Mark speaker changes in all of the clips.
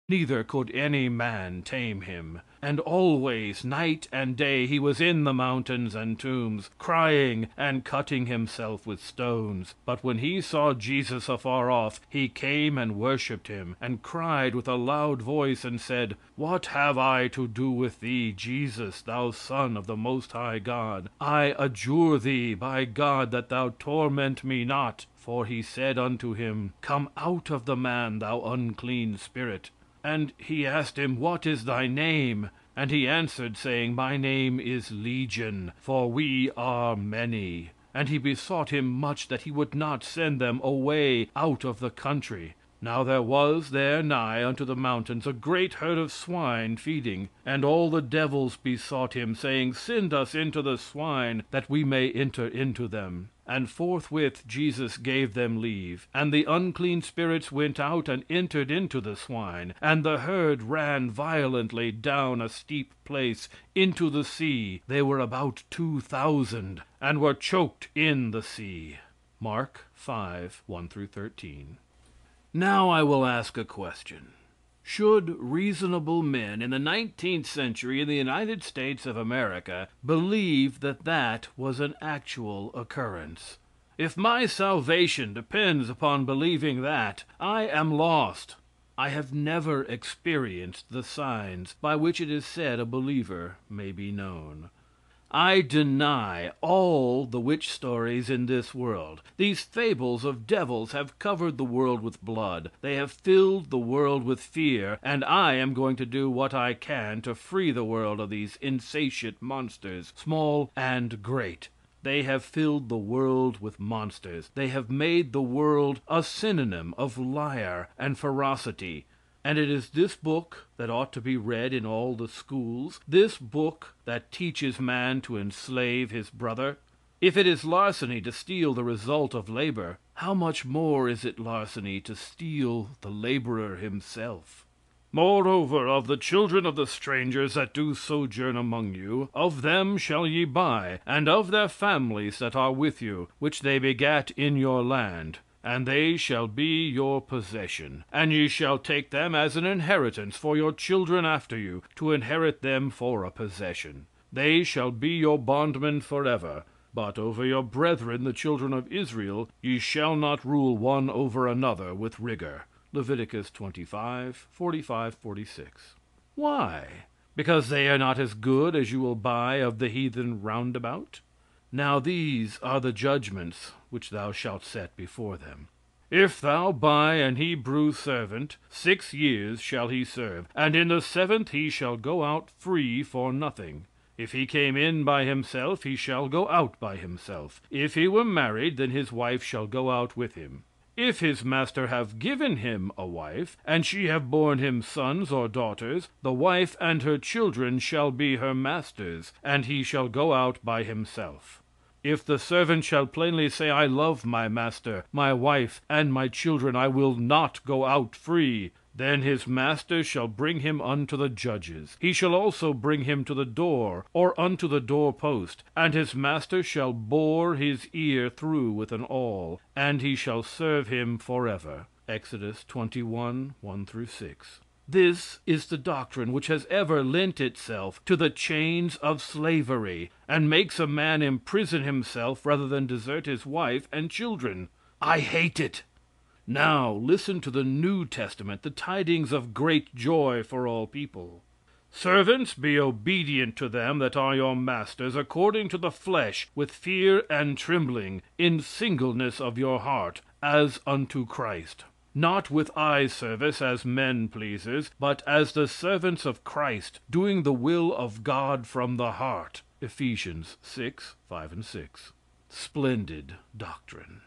Speaker 1: neither could any man tame him. And always, night and day, he was in the mountains and tombs, crying and cutting himself with stones. But when he saw Jesus afar off, he came and worshipped him, and cried with a loud voice, and said, What have I to do with thee, Jesus, thou Son of the Most High God? I adjure thee by God that thou torment me not. For he said unto him, Come out of the man, thou unclean spirit. And he asked him, What is thy name? And he answered, saying, My name is Legion, for we are many. And he besought him much that he would not send them away out of the country. Now there was there nigh unto the mountains a great herd of swine feeding. And all the devils besought him, saying, Send us into the swine, that we may enter into them. And forthwith Jesus gave them leave. And the unclean spirits went out and entered into the swine. And the herd ran violently down a steep place into the sea. They were about 2,000, and were choked in the sea. Mark 5:1-13. Now I will ask a question. Should reasonable men in the 19th century in the United States of America believe that that was an actual occurrence? If my salvation depends upon believing that, I am lost. I have never experienced the signs by which it is said a believer may be known. I deny all the witch stories in this world. These fables of devils have covered the world with blood. They have filled the world with fear, and I am going to do what I can to free the world of these insatiate monsters, small and great. They have filled the world with monsters. They have made the world a synonym of liar and ferocity. And it is this book that ought to be read in all the schools, this book that teaches man to enslave his brother. If it is larceny to steal the result of labor, how much more is it larceny to steal the laborer himself? Moreover, of the children of the strangers that do sojourn among you, of them shall ye buy, and of their families that are with you, which they begat in your land. And they shall be your possession. And ye shall take them as an inheritance for your children after you, to inherit them for a possession. They shall be your bondmen forever. But over your brethren, the children of Israel, ye shall not rule one over another with rigor. Leviticus 25:45-46. Why? Because they are not as good as you will buy of the heathen round about? Now these are the judgments which thou shalt set before them. If thou buy an Hebrew servant, 6 years shall he serve, and in the 7th he shall go out free for nothing. If he came in by himself, he shall go out by himself. If he were married, then his wife shall go out with him. If his master have given him a wife, and she have borne him sons or daughters, the wife and her children shall be her master's, and he shall go out by himself. If the servant shall plainly say, I love my master, my wife, and my children, I will not go out free, then his master shall bring him unto the judges. He shall also bring him to the door, or unto the doorpost, and his master shall bore his ear through with an awl, and he shall serve him forever. Exodus 21:1-6. This is the doctrine which has ever lent itself to the chains of slavery, and makes a man imprison himself rather than desert his wife and children. I hate it. Now listen to the New Testament, the tidings of great joy for all people. Servants, be obedient to them that are your masters, according to the flesh, with fear and trembling, in singleness of your heart, as unto Christ. Not with eye service as men pleasers, but as the servants of Christ, doing the will of God from the heart. Ephesians 6:5-6. Splendid doctrine.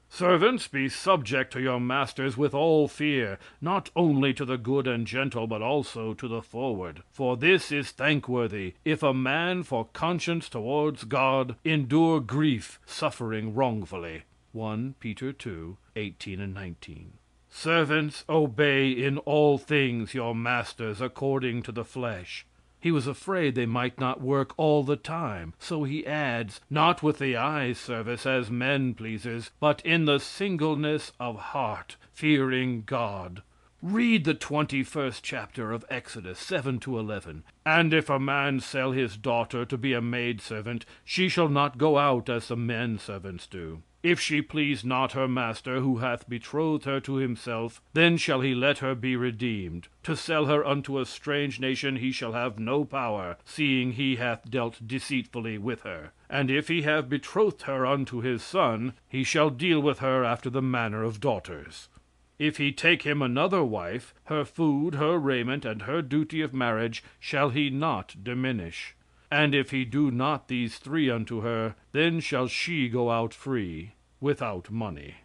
Speaker 1: Servants, be subject to your masters with all fear, not only to the good and gentle, but also to the forward. For this is thankworthy, if a man for conscience towards God endure grief, suffering wrongfully. 1 Peter 2:18-19. Servants, obey in all things your masters according to the flesh. He was afraid they might not work all the time, so he adds, not with the eye service as men pleasers, but in the singleness of heart, fearing God. Read the 21st chapter of Exodus 7-11. And if a man sell his daughter to be a maidservant, she shall not go out as the men servants do. If she please not her master who hath betrothed her to himself, then shall he let her be redeemed. To sell her unto a strange nation he shall have no power, seeing he hath dealt deceitfully with her. And if he have betrothed her unto his son, he shall deal with her after the manner of daughters. If he take him another wife, her food, her raiment, and her duty of marriage shall he not diminish. And if he do not these three unto her, then shall she go out free, without money.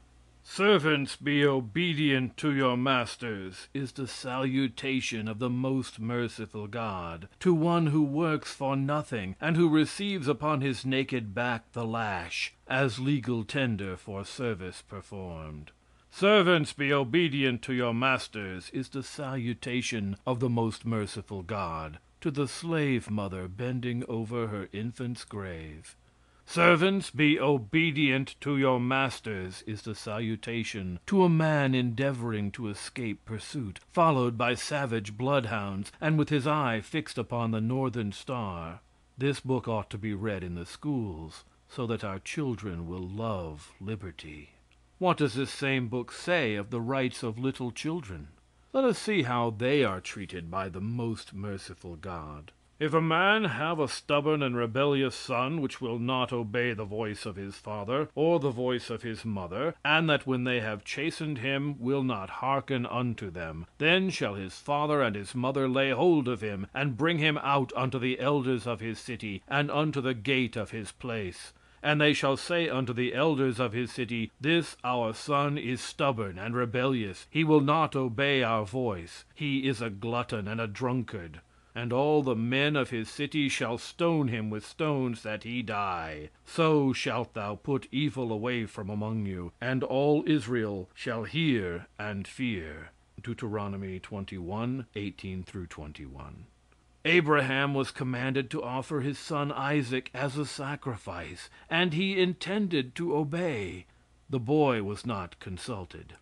Speaker 1: Servants, be obedient to your masters, is the salutation of the most merciful God, to one who works for nothing, and who receives upon his naked back the lash, as legal tender for service performed. Servants, be obedient to your masters, is the salutation of the most merciful God, to the slave mother bending over her infant's grave. Servants, be obedient to your masters, is the salutation to a man endeavoring to escape pursuit, followed by savage bloodhounds, and with his eye fixed upon the northern star. This book ought to be read in the schools, so that our children will love liberty. What does this same book say of the rights of little children? Let us see how they are treated by the most merciful God. If a man have a stubborn and rebellious son, which will not obey the voice of his father, or the voice of his mother, and that when they have chastened him will not hearken unto them, then shall his father and his mother lay hold of him, and bring him out unto the elders of his city, and unto the gate of his place. And they shall say unto the elders of his city, This our son is stubborn and rebellious, he will not obey our voice, he is a glutton and a drunkard. And all the men of his city shall stone him with stones that he die. So shalt thou put evil away from among you, and all Israel shall hear and fear. Deuteronomy 21:18-21. Abraham was commanded to offer his son Isaac as a sacrifice, and he intended to obey. The boy was not consulted.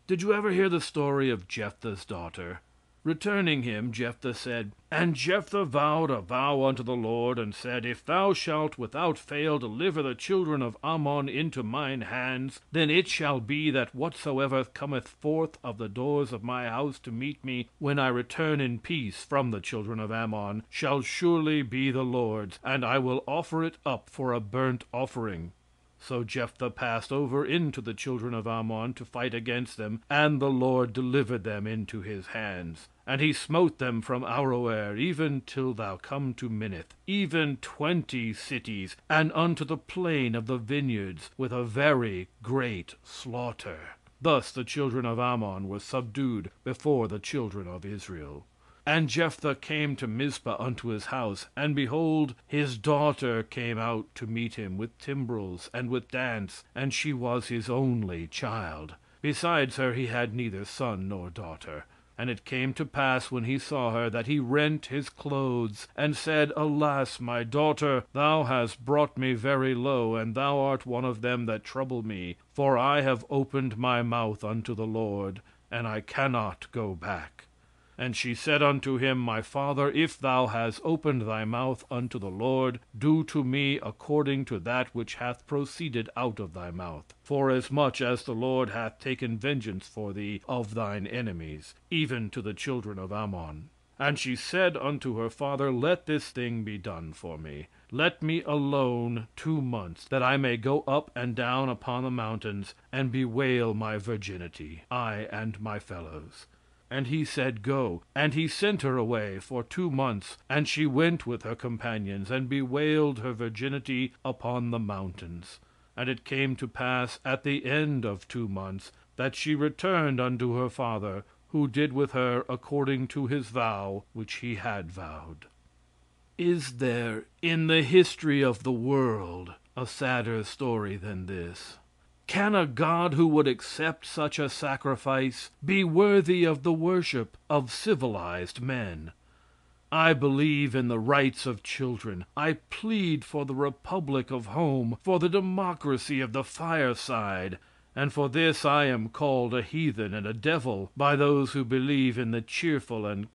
Speaker 1: Did you ever hear the story of Jephthah's daughter? Returning him, Jephthah said, And Jephthah vowed a vow unto the Lord, and said, If thou shalt without fail deliver the children of Ammon into mine hands, then it shall be that whatsoever cometh forth of the doors of my house to meet me, when I return in peace from the children of Ammon, shall surely be the Lord's, and I will offer it up for a burnt offering. So Jephthah passed over into the children of Ammon to fight against them, and the Lord delivered them into his hands. And he smote them from Aroer even till thou come to Minnith, even 20 cities, and unto the plain of the vineyards, with a very great slaughter. Thus the children of Ammon were subdued before the children of Israel. And Jephthah came to Mizpah unto his house, and behold, his daughter came out to meet him with timbrels and with dance, and she was his only child. Besides her he had neither son nor daughter. And it came to pass when he saw her, that he rent his clothes, and said, Alas, my daughter, thou hast brought me very low, and thou art one of them that trouble me, for I have opened my mouth unto the Lord, and I cannot go back. And she said unto him, My father, if thou hast opened thy mouth unto the Lord, do to me according to that which hath proceeded out of thy mouth. Forasmuch as the Lord hath taken vengeance for thee of thine enemies, even to the children of Ammon. And she said unto her father, Let this thing be done for me. Let me alone 2 months, that I may go up and down upon the mountains, and bewail my virginity, I and my fellows. And he said, Go. And he sent her away for 2 months, and she went with her companions, and bewailed her virginity upon the mountains. And it came to pass at the end of 2 months, that she returned unto her father, who did with her according to his vow which he had vowed. Is there in the history of the world a sadder story than this? Can a God who would accept such a sacrifice be worthy of the worship of civilized men? I believe in the rights of children. I plead for the republic of home, for the democracy of the fireside, and for this I am called a heathen and a devil by those who believe in the cheerful and